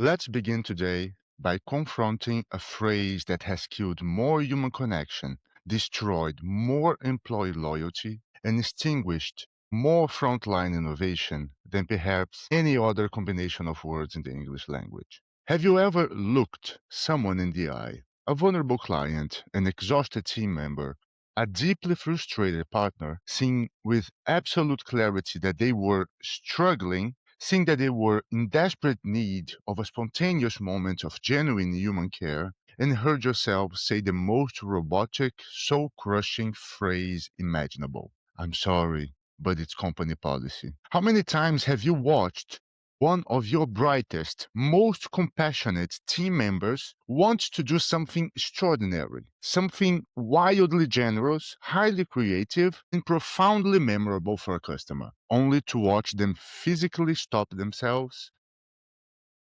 Let's begin today by confronting a phrase that has killed more human connection, destroyed more employee loyalty, and extinguished more frontline innovation than perhaps any other combination of words in the English language. Have you ever looked someone in the eye, a vulnerable client, an exhausted team member, a deeply frustrated partner, seeing with absolute clarity that they were struggling, seeing that they were in desperate need of a spontaneous moment of genuine human care, and heard yourself say the most robotic, soul crushing phrase imaginable? I'm sorry, but it's company policy. How many times have you watched one of your brightest, most compassionate team members wants to do something extraordinary, something wildly generous, highly creative, and profoundly memorable for a customer, only to watch them physically stop themselves,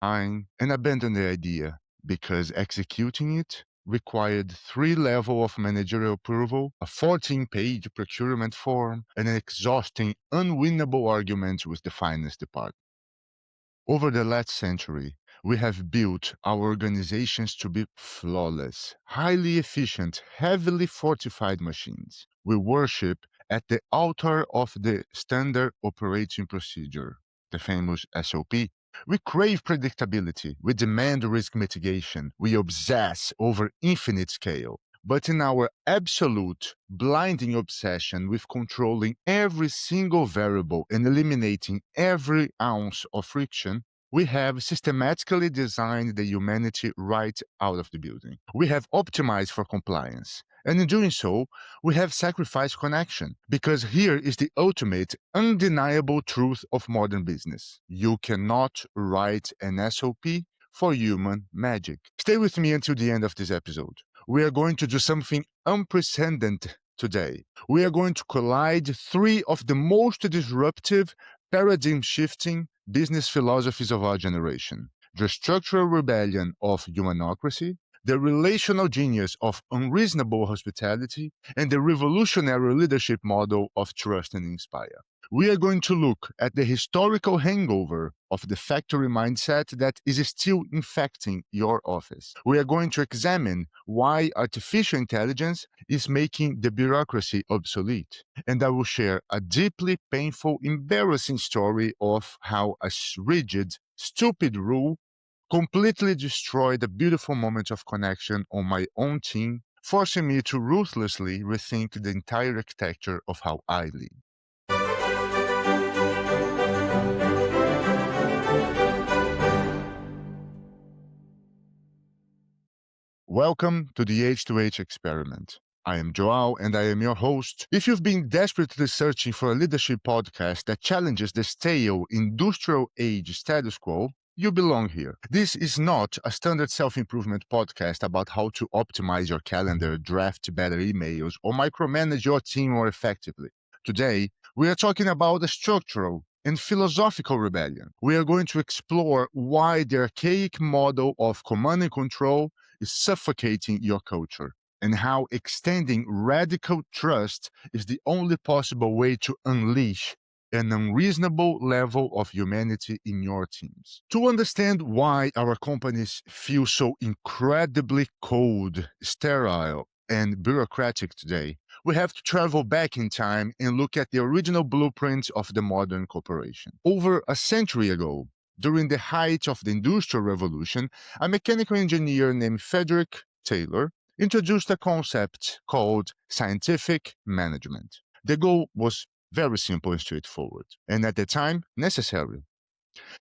and abandon the idea because executing it required 3 levels of managerial approval, a 14-page procurement form, and an exhausting, unwinnable argument with the finance department. Over the last century, we have built our organizations to be flawless, highly efficient, heavily fortified machines. We worship at the altar of the standard operating procedure, the famous SOP. We crave predictability. We demand risk mitigation. We obsess over infinite scale. But in our absolute, blinding obsession with controlling every single variable and eliminating every ounce of friction, we have systematically designed the humanity right out of the building. We have optimized for compliance. And in doing so, we have sacrificed connection. Because here is the ultimate, undeniable truth of modern business: you cannot write an SOP for human magic. Stay with me until the end of this episode. We are going to do something unprecedented today. We are going to collide 3 of the most disruptive, paradigm shifting business philosophies of our generation: the structural rebellion of humanocracy, the relational genius of unreasonable hospitality, and the revolutionary leadership model of trust and inspire. We are going to look at the historical hangover of the factory mindset that is still infecting your office. We are going to examine why artificial intelligence is making the bureaucracy obsolete. And I will share a deeply painful, embarrassing story of how a rigid, stupid rule completely destroyed a beautiful moment of connection on my own team, forcing me to ruthlessly rethink the entire architecture of how I lead. Welcome to the H2H experiment. I am João and I am your host. If you've been desperately searching for a leadership podcast that challenges the stale industrial age status quo, you belong here. This is not a standard self-improvement podcast about how to optimize your calendar, draft better emails, or micromanage your team more effectively. Today, we are talking about a structural and philosophical rebellion. We are going to explore why the archaic model of command and control is suffocating your culture, and how extending radical trust is the only possible way to unleash an unreasonable level of humanity in your teams. To understand why our companies feel so incredibly cold, sterile, and bureaucratic today, we have to travel back in time and look at the original blueprint of the modern corporation. Over a century ago, during the height of the Industrial Revolution, a mechanical engineer named Frederick Taylor introduced a concept called scientific management. The goal was very simple and straightforward, and at the time, necessary.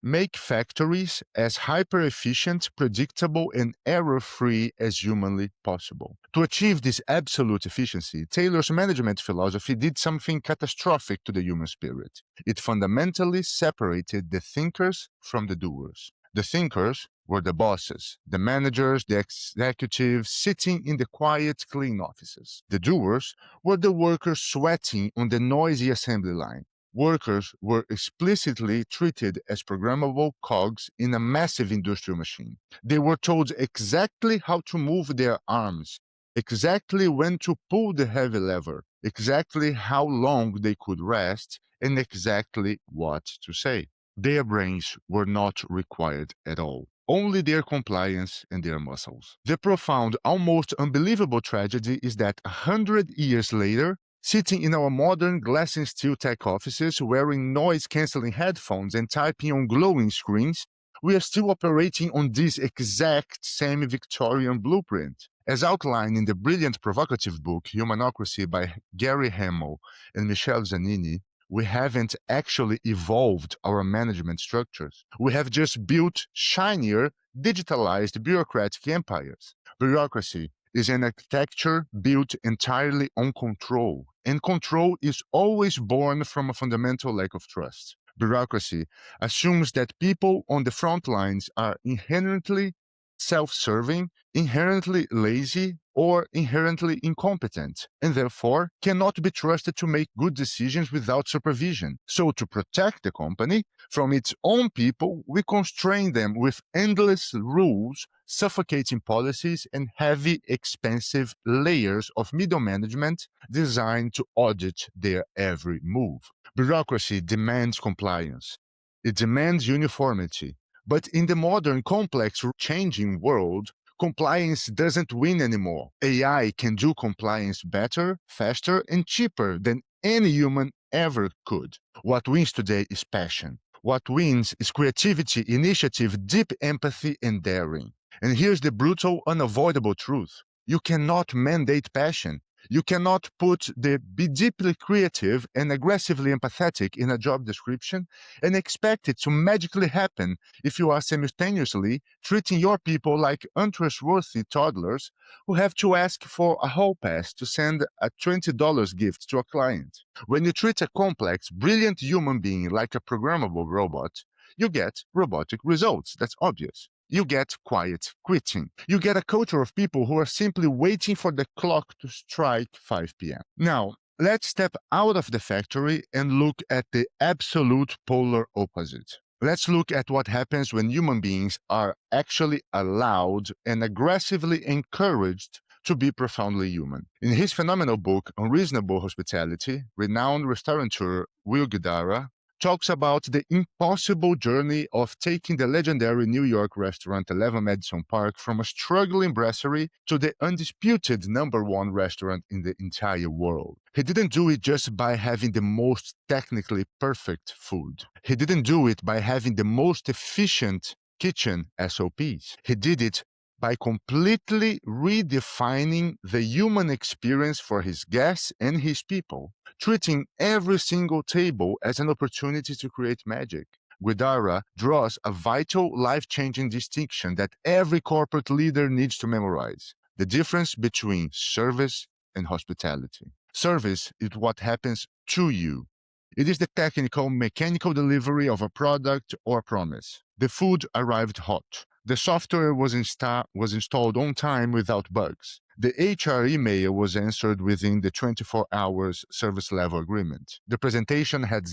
Make factories as hyper-efficient, predictable, and error-free as humanly possible. To achieve this absolute efficiency, Taylor's management philosophy did something catastrophic to the human spirit. It fundamentally separated the thinkers from the doers. The thinkers were the bosses, the managers, the executives sitting in the quiet, clean offices. The doers were the workers sweating on the noisy assembly line. Workers were explicitly treated as programmable cogs in a massive industrial machine. They were told exactly how to move their arms, exactly when to pull the heavy lever, exactly how long they could rest, and exactly what to say. Their brains were not required at all. only their compliance and their muscles. The profound, almost unbelievable tragedy is that 100 years later, sitting in our modern glass and steel tech offices, wearing noise-canceling headphones and typing on glowing screens, we are still operating on this exact same Victorian blueprint. As outlined in the brilliant provocative book Humanocracy by Gary Hamel and Michel Zanini, we haven't actually evolved our management structures. We have just built shinier, digitalized bureaucratic empires. Bureaucracy is an architecture built entirely on control, and control is always born from a fundamental lack of trust. Bureaucracy assumes that people on the front lines are inherently self-serving, inherently lazy, or inherently incompetent, and therefore cannot be trusted to make good decisions without supervision. So to protect the company from its own people, we constrain them with endless rules, suffocating policies, and heavy, expensive layers of middle management designed to audit their every move. Bureaucracy demands compliance. It demands uniformity. But in the modern, complex, changing world, compliance doesn't win anymore. AI can do compliance better, faster, and cheaper than any human ever could. What wins today is passion. What wins is creativity, initiative, deep empathy, and daring. And here's the brutal, unavoidable truth. You cannot mandate passion. You cannot put the be deeply creative and aggressively empathetic in a job description and expect it to magically happen if you are simultaneously treating your people like untrustworthy toddlers who have to ask for a hall pass to send a $20 gift to a client. When you treat a complex, brilliant human being like a programmable robot, you get robotic results. That's obvious. You get quiet quitting. You get a culture of people who are simply waiting for the clock to strike 5 p.m. Now, let's step out of the factory and look at the absolute polar opposite. Let's look at what happens when human beings are actually allowed and aggressively encouraged to be profoundly human. In his phenomenal book, Unreasonable Hospitality, renowned restaurateur Will Guidara talks about the impossible journey of taking the legendary New York restaurant 11 Madison Park from a struggling brasserie to the undisputed #1 restaurant in the entire world. He didn't do it just by having the most technically perfect food. He didn't do it by having the most efficient kitchen SOPs. He did it by completely redefining the human experience for his guests and his people, treating every single table as an opportunity to create magic. Guidara draws a vital, life-changing distinction that every corporate leader needs to memorize: the difference between service and hospitality. Service is what happens to you. It is the technical, mechanical delivery of a product or promise. The food arrived hot. The software was installed on time without bugs. The HR email was answered within the 24 hours service level agreement. The presentation had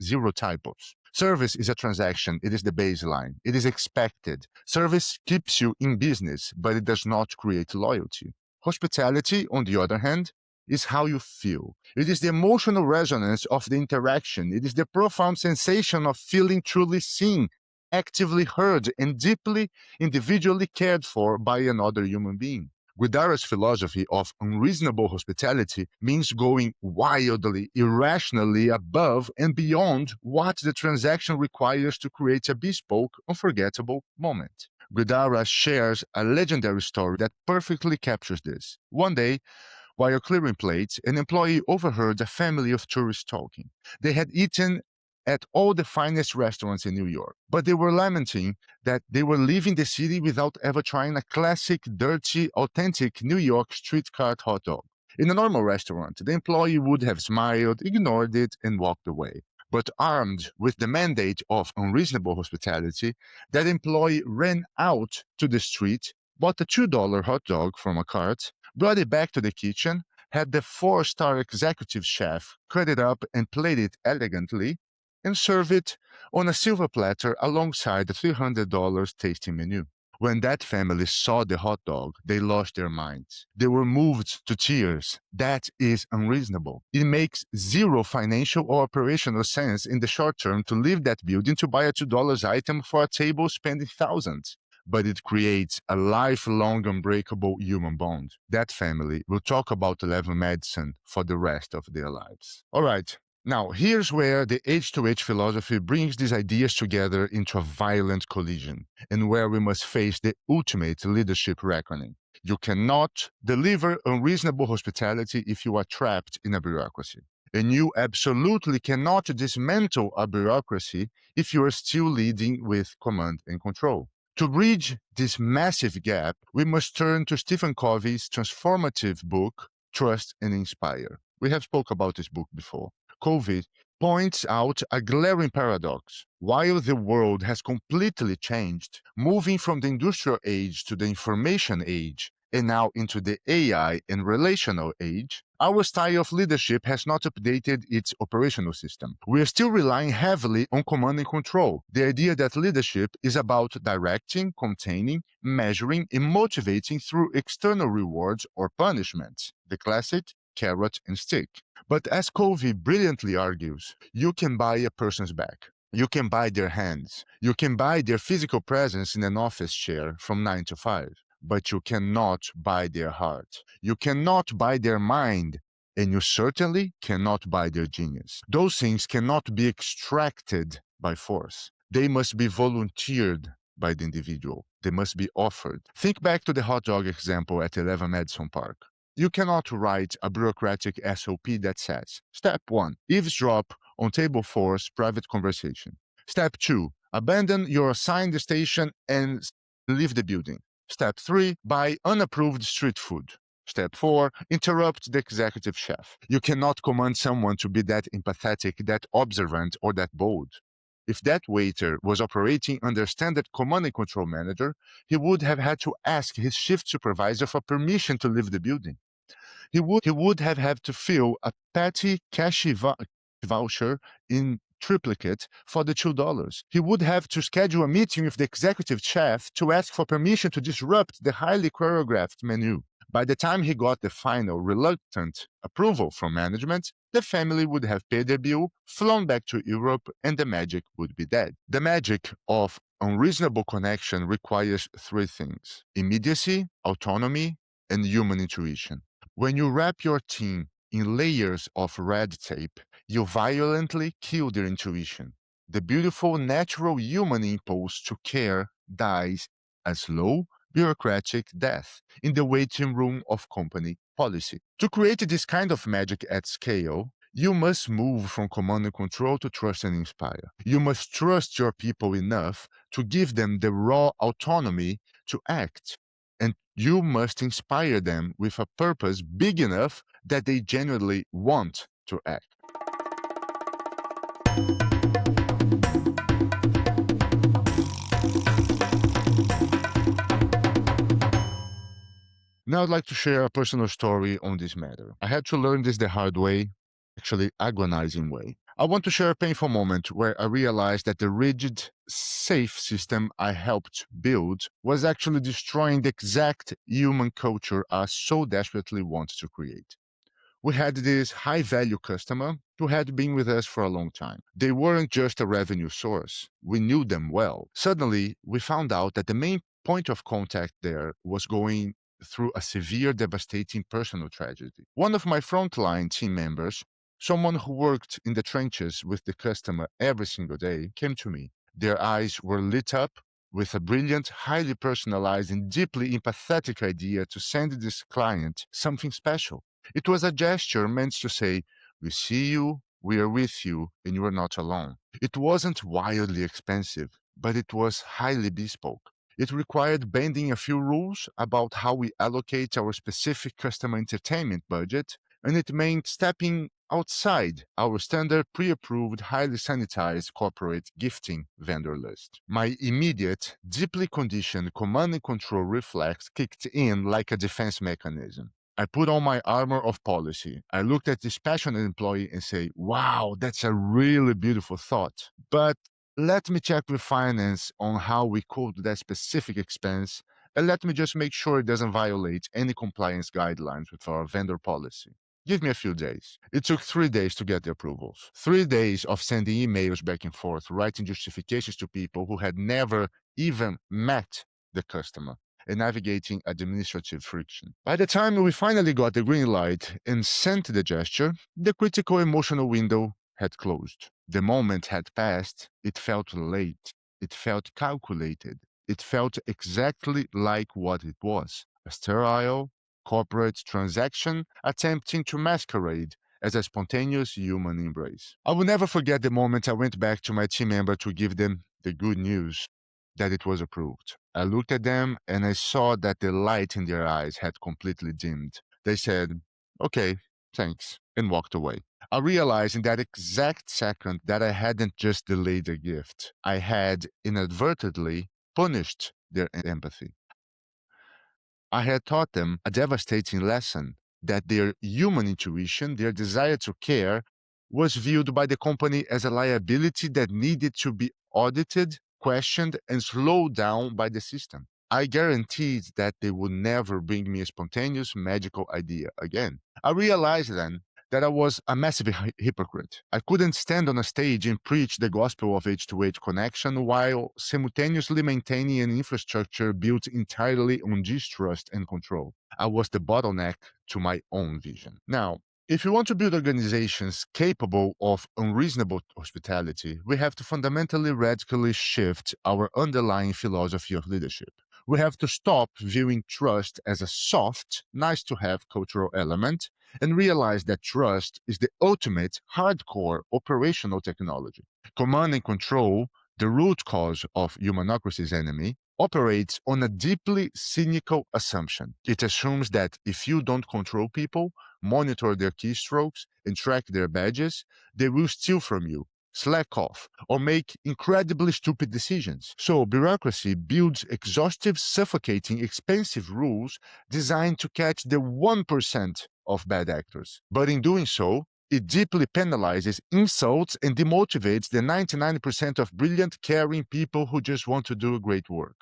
zero typos. Service is a transaction. It is the baseline. It is expected. Service keeps you in business, but it does not create loyalty. Hospitality, on the other hand, is how you feel. It is the emotional resonance of the interaction. It is the profound sensation of feeling truly seen, actively heard, and deeply individually cared for by another human being. Guidara's philosophy of unreasonable hospitality means going wildly, irrationally above and beyond what the transaction requires to create a bespoke, unforgettable moment. Guidara shares a legendary story that perfectly captures this. One day, while clearing plates, an employee overheard a family of tourists talking. They had eaten at all the finest restaurants in New York, but they were lamenting that they were leaving the city without ever trying a classic, dirty, authentic New York street cart hot dog. In a normal restaurant, the employee would have smiled, ignored it, and walked away. But armed with the mandate of unreasonable hospitality, that employee ran out to the street, bought a $2 hot dog from a cart, brought it back to the kitchen, had the 4-star executive chef cut it up and plate it elegantly, and serve it on a silver platter alongside the $300 tasting menu. When that family saw the hot dog, they lost their minds. They were moved to tears. That is unreasonable. It makes zero financial or operational sense in the short term to leave that building to buy a $2 item for a table spending thousands. but it creates a lifelong unbreakable human bond. That family will talk about love medicine for the rest of their lives. All right. Now, here's where the H2H philosophy brings these ideas together into a violent collision, and where we must face the ultimate leadership reckoning. You cannot deliver unreasonable hospitality if you are trapped in a bureaucracy. And you absolutely cannot dismantle a bureaucracy if you are still leading with command and control. To bridge this massive gap, we must turn to Stephen Covey's transformative book, Trust and Inspire. We have spoke about this book before. Covey points out a glaring paradox. While the world has completely changed, moving from the industrial age to the information age, and now into the AI and relational age, our style of leadership has not updated its operational system. We are still relying heavily on command and control. The idea that leadership is about directing, containing, measuring, and motivating through external rewards or punishments. The classic carrot and stick. But as Covey brilliantly argues, you can buy a person's back. You can buy their hands. You can buy their physical presence in an office chair from 9 to 5. But you cannot buy their heart. You cannot buy their mind. And you certainly cannot buy their genius. Those things cannot be extracted by force. They must be volunteered by the individual. They must be offered. Think back to the hot dog example at 11 Madison Park. You cannot write a bureaucratic SOP that says, Step 1, eavesdrop on table 4's private conversation. Step 2, abandon your assigned station and leave the building. Step 3, buy unapproved street food. Step 4, interrupt the executive chef. You cannot command someone to be that empathetic, that observant, or that bold. If that waiter was operating under standard command and control manager, he would have had to ask his shift supervisor for permission to leave the building. He would have had to fill a petty cash voucher in triplicate for the $2. He would have to schedule a meeting with the executive chef to ask for permission to disrupt the highly choreographed menu. By the time he got the final reluctant approval from management, the family would have paid their bill, flown back to Europe, and the magic would be dead. The magic of unreasonable connection requires three things: immediacy, autonomy, and human intuition. When you wrap your team in layers of red tape, you violently kill their intuition. The beautiful natural human impulse to care dies a slow, bureaucratic death in the waiting room of company policy. To create this kind of magic at scale, you must move from command and control to trust and inspire. You must trust your people enough to give them the raw autonomy to act. And you must inspire them with a purpose big enough that they genuinely want to act. Now I'd like to share a personal story on this matter. I had to learn this the hard way, actually agonizing way. I want to share a painful moment where I realized that the rigid, safe system I helped build was actually destroying the exact human culture I so desperately want to create. We had this high value customer who had been with us for a long time. They weren't just a revenue source. We knew them well. Suddenly, we found out that the main point of contact there was going through a severe, devastating personal tragedy. One of my frontline team members, someone who worked in the trenches with the customer every single day, came to me. Their eyes were lit up with a brilliant, highly personalized, and deeply empathetic idea to send this client something special. It was a gesture meant to say, we see you, we are with you, and you are not alone. It wasn't wildly expensive, but it was highly bespoke. It required bending a few rules about how we allocate our specific customer entertainment budget, and it meant stepping outside our standard pre-approved, highly sanitized corporate gifting vendor list. My immediate, deeply conditioned command and control reflex kicked in like a defense mechanism. I put on my armor of policy. I looked at this passionate employee and say, wow, that's a really beautiful thought. But let me check with finance on how we code that specific expense, and let me just make sure it doesn't violate any compliance guidelines with our vendor policy. Give me a few days. It took 3 days to get the approvals. 3 days of sending emails back and forth, writing justifications to people who had never even met the customer and navigating administrative friction. By the time we finally got the green light and sent the gesture, the critical emotional window had closed. The moment had passed. It felt late. It felt calculated. It felt exactly like what it was: a sterile, corporate transaction attempting to masquerade as a spontaneous human embrace. I will never forget the moment I went back to my team member to give them the good news that it was approved. I looked at them and I saw that the light in their eyes had completely dimmed. They said, "Okay, thanks," and walked away. I realized in that exact second that I hadn't just delayed a gift, I had inadvertently punished their empathy. I had taught them a devastating lesson: that their human intuition, their desire to care, was viewed by the company as a liability that needed to be audited, questioned, and slowed down by the system. I guaranteed that they would never bring me a spontaneous magical idea again. I realized then that I was a massive hypocrite. I couldn't stand on a stage and preach the gospel of H2H connection while simultaneously maintaining an infrastructure built entirely on distrust and control. I was the bottleneck to my own vision. Now, if we want to build organizations capable of unreasonable hospitality, we have to fundamentally radically shift our underlying philosophy of leadership. We have to stop viewing trust as a soft, nice to have cultural element and realize that trust is the ultimate hardcore operational technology. Command and control, the root cause of humanocracy's enemy, operates on a deeply cynical assumption. It assumes that if you don't control people, monitor their keystrokes, and track their badges, they will steal from you, slack off, or make incredibly stupid decisions. So, bureaucracy builds exhaustive, suffocating, expensive rules designed to catch the 1% of bad actors. But in doing so, it deeply penalizes, insults, and demotivates the 99% of brilliant, caring people who just want to do great work.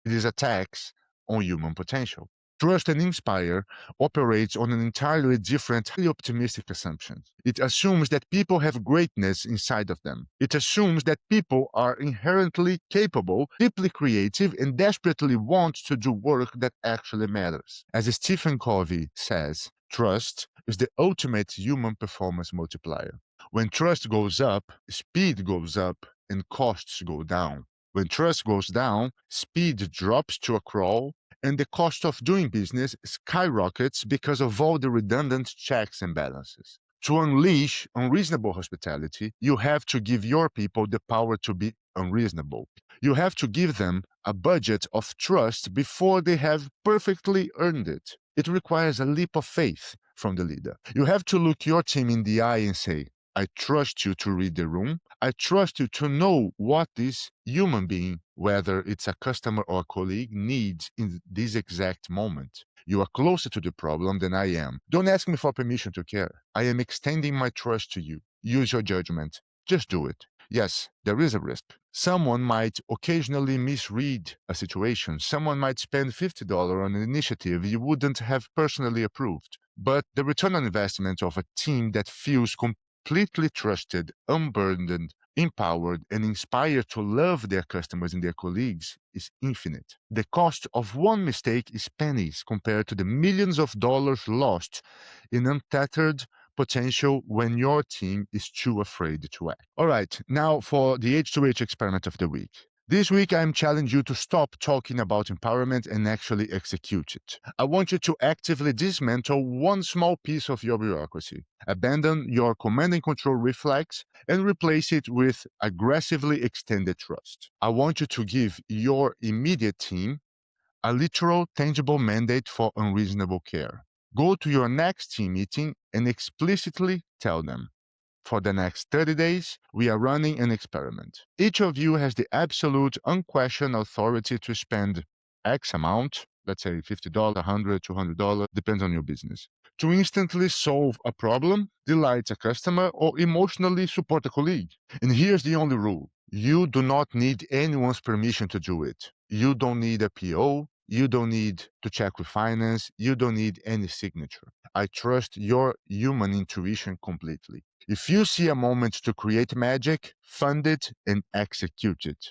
It is a tax on human potential. Trust and Inspire operates on an entirely different, highly optimistic assumption. It assumes that people have greatness inside of them. It assumes that people are inherently capable, deeply creative, and desperately want to do work that actually matters. As Stephen Covey says, trust is the ultimate human performance multiplier. When trust goes up, speed goes up, and costs go down. When trust goes down, speed drops to a crawl, and the cost of doing business skyrockets because of all the redundant checks and balances. To unleash unreasonable hospitality, you have to give your people the power to be unreasonable. You have to give them a budget of trust before they have perfectly earned it. It requires a leap of faith from the leader. You have to look your team in the eye and say, I trust you to read the room. I trust you to know what this human being, whether it's a customer or a colleague, needs in this exact moment. You are closer to the problem than I am. Don't ask me for permission to care. I am extending my trust to you. Use your judgment. Just do it. Yes, there is a risk. Someone might occasionally misread a situation. Someone might spend $50 on an initiative you wouldn't have personally approved. But the return on investment of a team that feels completely trusted, unburdened, empowered, and inspired to love their customers and their colleagues is infinite. The cost of one mistake is pennies compared to the millions of dollars lost in untethered potential when your team is too afraid to act. All right, now for the H2H experiment of the week. This week, I'm challenging you to stop talking about empowerment and actually execute it. I want you to actively dismantle one small piece of your bureaucracy. Abandon your command and control reflex and replace it with aggressively extended trust. I want you to give your immediate team a literal, tangible mandate for unreasonable care. Go to your next team meeting and explicitly tell them, for the next 30 days, we are running an experiment. Each of you has the absolute, unquestioned authority to spend X amount, let's say $50, $100, $200, depends on your business, to instantly solve a problem, delight a customer, or emotionally support a colleague. And here's the only rule. You do not need anyone's permission to do it. You don't need a PO. You don't need to check with finance. You don't need any signature. I trust your human intuition completely. If you see a moment to create magic, fund it and execute it.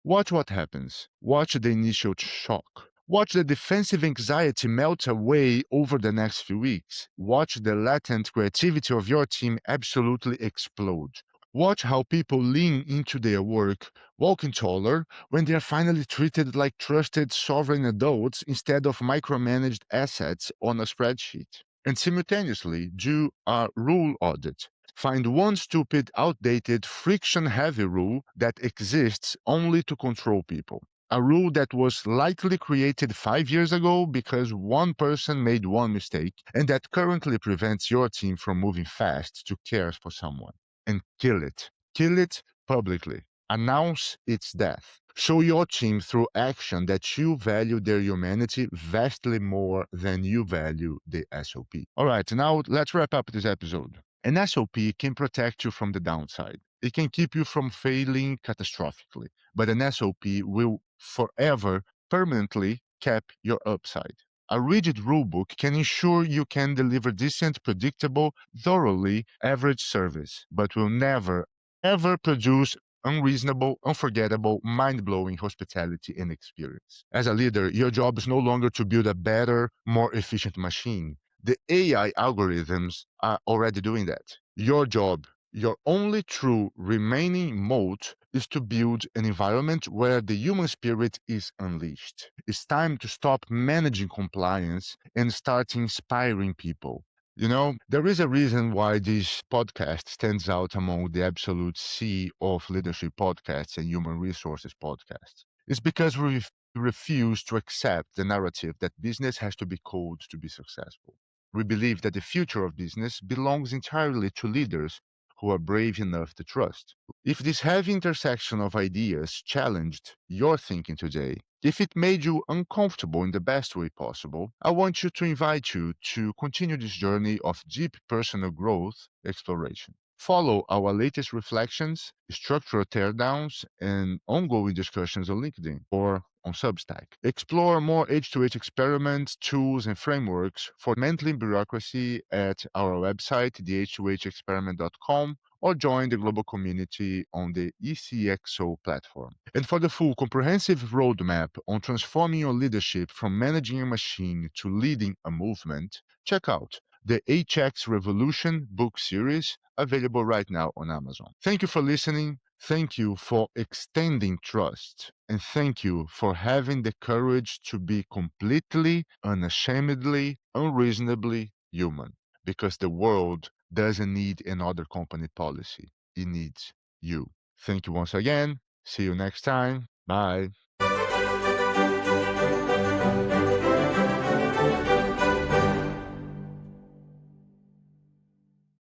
Watch what happens. Watch the initial shock. Watch the defensive anxiety melt away over the next few weeks. Watch the latent creativity of your team absolutely explode. Watch how people lean into their work, walking taller, when they are finally treated like trusted sovereign adults instead of micromanaged assets on a spreadsheet. And simultaneously, do a rule audit. Find one stupid, outdated, friction heavy rule that exists only to control people. A rule that was likely created 5 years ago because one person made one mistake and that currently prevents your team from moving fast to care for someone. And kill it. Kill it publicly. Announce its death. Show your team through action that you value their humanity vastly more than you value the SOP. All right, now let's wrap up this episode. An SOP can protect you from the downside. It can keep you from failing catastrophically, but an SOP will forever, permanently cap your upside. A rigid rulebook can ensure you can deliver decent, predictable, thoroughly average service, but will never, ever produce unreasonable, unforgettable, mind blowing hospitality and experience. As a leader, your job is no longer to build a better, more efficient machine. The AI algorithms are already doing that. Your job, your only true remaining moat, is to build an environment where the human spirit is unleashed. It's time to stop managing compliance and start inspiring people. You know, there is a reason why this podcast stands out among the absolute sea of leadership podcasts and human resources podcasts. It's because we refuse to accept the narrative that business has to be code to be successful. We believe that the future of business belongs entirely to leaders who are brave enough to trust. If this heavy intersection of ideas challenged your thinking today, if it made you uncomfortable in the best way possible, I want you to invite you to continue this journey of deep personal growth exploration. Follow our latest reflections, structural teardowns, and ongoing discussions on LinkedIn or on Substack. Explore more H2H experiments, tools, and frameworks for dismantling bureaucracy at our website, the h2hexperiment.com, or join the global community on the ECXO platform. And for the full comprehensive roadmap on transforming your leadership from managing a machine to leading a movement, check out the HX Revolution book series, available right now on Amazon. Thank you for listening. Thank you for extending trust. And thank you for having the courage to be completely, unashamedly, unreasonably human. Because the world doesn't need another company policy. It needs you. Thank you once again. See you next time. Bye.